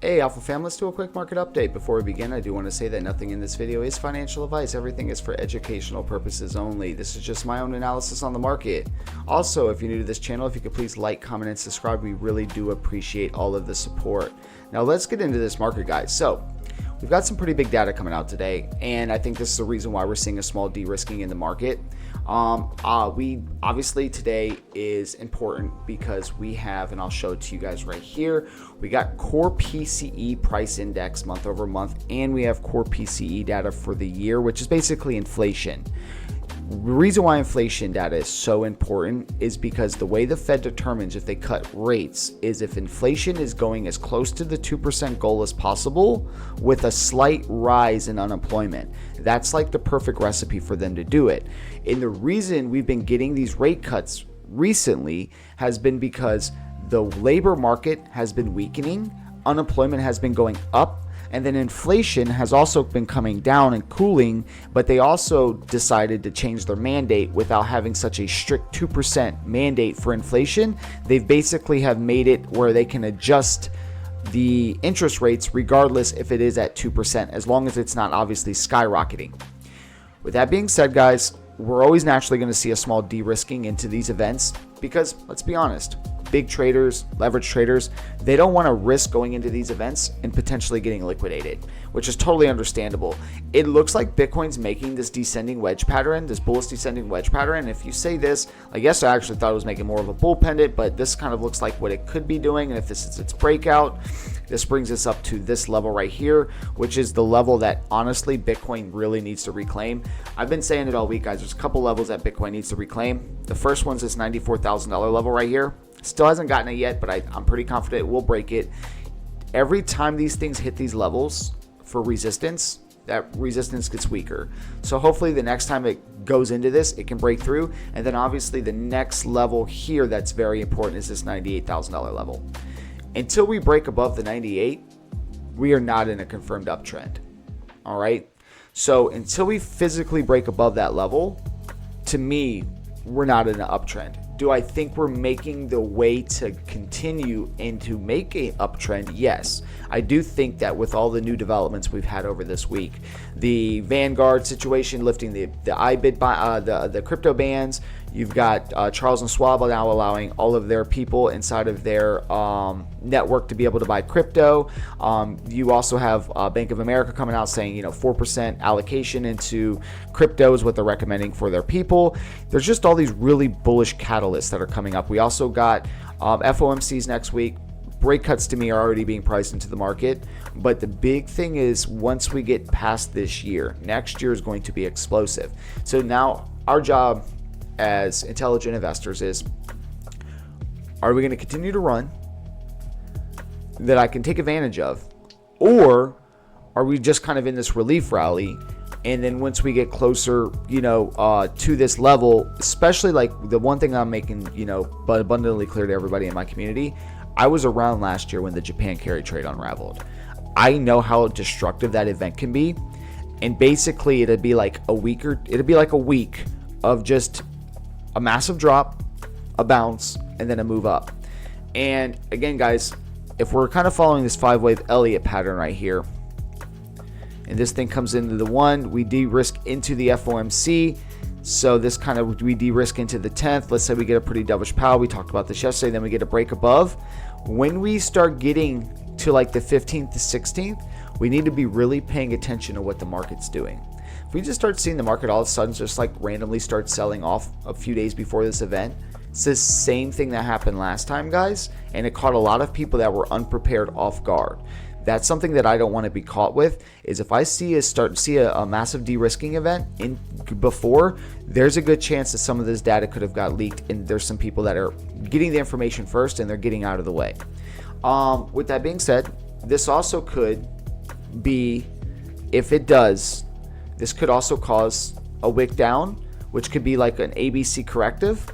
Hey Alpha fam, let's do a quick market update. Before we begin, I do want to say that nothing in this video is financial advice. Everything is for educational purposes only. This is just my own analysis on the market. Also, if you're new to this channel, if you could please like, comment, and subscribe, we really do appreciate all of the support. Now let's get into this market, guys. So we've got some pretty big data coming out today, and I think this is the reason why we're seeing a small de-risking in the market. We obviously today is important because we have, and I'll show it to you guys right here, we got core PCE price index month over month, and we have core PCE data for the year, which is basically inflation. The reason why inflation data is so important is because the way the Fed determines if they cut rates is if inflation is going as close to the 2% goal as possible with a slight rise in unemployment. That's like the perfect recipe for them to do it. And the reason we've been getting these rate cuts recently has been because the labor market has been weakening, unemployment has been going up, and then inflation has also been coming down and cooling, but they also decided to change their mandate without having such a strict 2% mandate for inflation. They've basically have made it where they can adjust the interest rates regardless if it is at 2%, as long as it's not obviously skyrocketing. With that being said, guys, we're always naturally going to see a small de-risking into these events because, let's be honest, big traders, leverage traders, they don't want to risk going into these events and potentially getting liquidated, which is totally understandable. It looks like Bitcoin's making this descending wedge pattern, this bullish descending wedge pattern. And if you say this, I guess I actually thought it was making more of a bull pendant, but this kind of looks like what it could be doing. And if this is its breakout, this brings us up to this level right here, which is the level that honestly Bitcoin really needs to reclaim. I've been saying it all week, guys. There's a couple levels that Bitcoin needs to reclaim. The first one's this $94,000 level right here. Still hasn't gotten it yet, but I'm pretty confident it will break it. Every time these things hit these levels for resistance, that resistance gets weaker. So hopefully the next time it goes into this, it can break through. And then obviously the next level here that's very important is this $98,000 level. Until we break above the 98, we are not in a confirmed uptrend. All right. So until we physically break above that level, to me, we're not in an uptrend. Do I think we're making the way to continue and to make a uptrend? Yes. I do think that with all the new developments we've had over this week, the Vanguard situation lifting the IBIT, the crypto bans, you've got Charles and Schwab now allowing all of their people inside of their network to be able to buy crypto. You also have Bank of America coming out saying, 4% allocation into crypto is what they're recommending for their people. There's just all these really bullish catalysts that are coming up. We also got FOMCs next week. Rate cuts to me are already being priced into the market, but the big thing is once we get past this year, next year is going to be explosive. So now our job as intelligent investors is, are we going to continue to run that I can take advantage of, or are we just kind of in this relief rally? And then once we get closer, to this level, especially like the one thing I'm making, but abundantly clear to everybody in my community, I was around last year when the Japan carry trade unraveled. I know how destructive that event can be. And basically it'd be like a week of just a massive drop, a bounce, and then a move up. And again, guys, if we're kind of following this 5-wave Elliott pattern right here, and this thing comes into the 1, we de-risk into the FOMC. So this kind of, we de-risk into the 10th. Let's say we get a pretty dovish pow. We talked about this yesterday. Then we get a break above. When we start getting to like the 15th to 16th, we need to be really paying attention to what the market's doing. If we just start seeing the market all of a sudden just like randomly start selling off a few days before this event, it's the same thing that happened last time, guys. And it caught a lot of people that were unprepared off guard. That's something that I don't want to be caught with, is if I see a massive de-risking event before, there's a good chance that some of this data could have got leaked, and there's some people that are getting the information first and they're getting out of the way. With that being said, this also could be, if it does, this could also cause a wick down, which could be like an ABC corrective.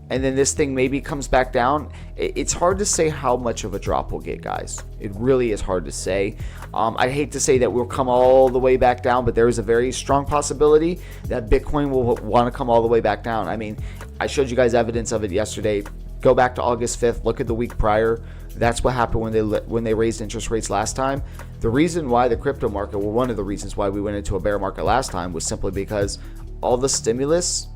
And then this thing maybe comes back down. It's hard to say how much of a drop we'll get, guys. It really is hard to say. I hate to say that we'll come all the way back down, but there is a very strong possibility that Bitcoin will want to come all the way back down. I mean, I showed you guys evidence of it yesterday. Go back to August 5th, look at the week prior. That's what happened when they raised interest rates last time. The reason why the crypto market, well, one of the reasons why we went into a bear market last time was simply because all the stimulus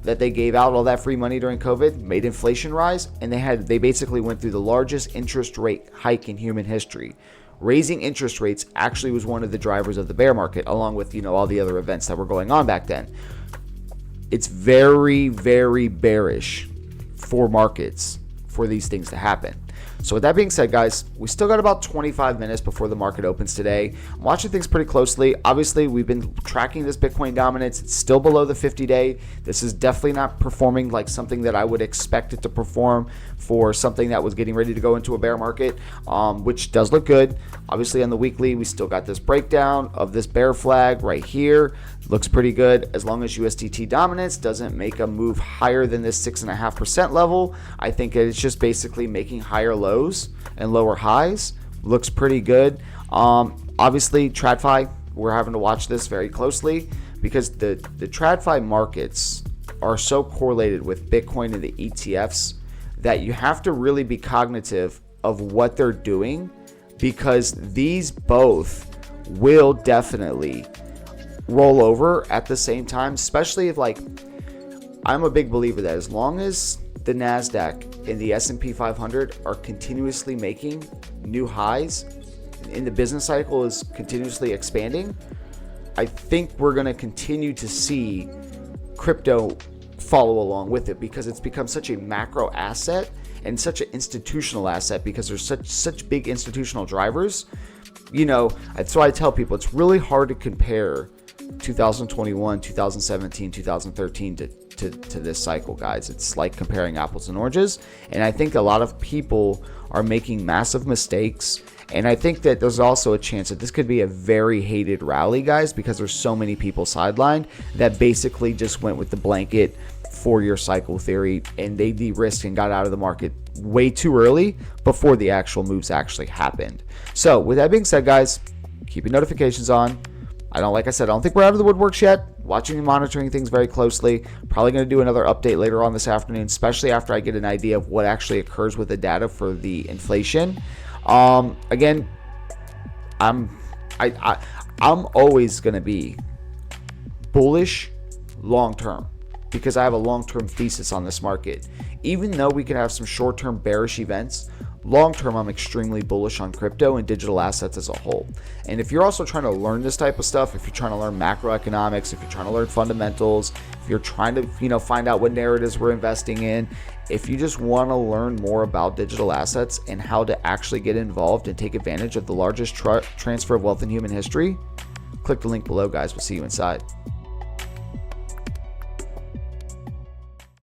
that they gave out, all that free money during COVID, made inflation rise, and they basically went through the largest interest rate hike in human history. Raising interest rates actually was one of the drivers of the bear market, along with, all the other events that were going on back then. It's very, very bearish for markets for these things to happen. So with that being said, guys, we still got about 25 minutes before the market opens today. I'm watching things pretty closely. Obviously, we've been tracking this Bitcoin dominance. It's still below the 50-day. This is definitely not performing like something that I would expect it to perform for something that was getting ready to go into a bear market, which does look good. Obviously, on the weekly, we still got this breakdown of this bear flag right here. Looks pretty good. As long as USDT dominance doesn't make a move higher than this 6.5% level, I think it's just basically making higher lows and lower highs. Looks pretty good. Obviously, TradFi, we're having to watch this very closely because the TradFi markets are so correlated with Bitcoin and the ETFs that you have to really be cognitive of what they're doing, because these both will definitely roll over at the same time, especially if, like, I'm a big believer that as long as the NASDAQ and the S&P 500 are continuously making new highs and the business cycle is continuously expanding, I think we're going to continue to see crypto follow along with it, because it's become such a macro asset and such an institutional asset because there's such big institutional drivers. So I tell people it's really hard to compare 2021, 2017, 2013 to this cycle, guys. It's like comparing apples and oranges, and I think a lot of people are making massive mistakes, and I think that there's also a chance that this could be a very hated rally, guys, because there's so many people sidelined that basically just went with the blanket 4-year cycle theory, and they de-risked and got out of the market way too early before the actual moves actually happened. So with that being said, guys, keep your notifications on. Like I said, I don't think we're out of the woodworks yet. Watching and monitoring things very closely. Probably going to do another update later on this afternoon, especially after I get an idea of what actually occurs with the data for the inflation. Again, I'm always going to be bullish long term because I have a long-term thesis on this market. Even though we can have some short-term bearish events, long-term, I'm extremely bullish on crypto and digital assets as a whole. And if you're also trying to learn this type of stuff, if you're trying to learn macroeconomics, if you're trying to learn fundamentals, if you're trying to, find out what narratives we're investing in, if you just want to learn more about digital assets and how to actually get involved and take advantage of the largest transfer of wealth in human history, click the link below, guys. We'll see you inside.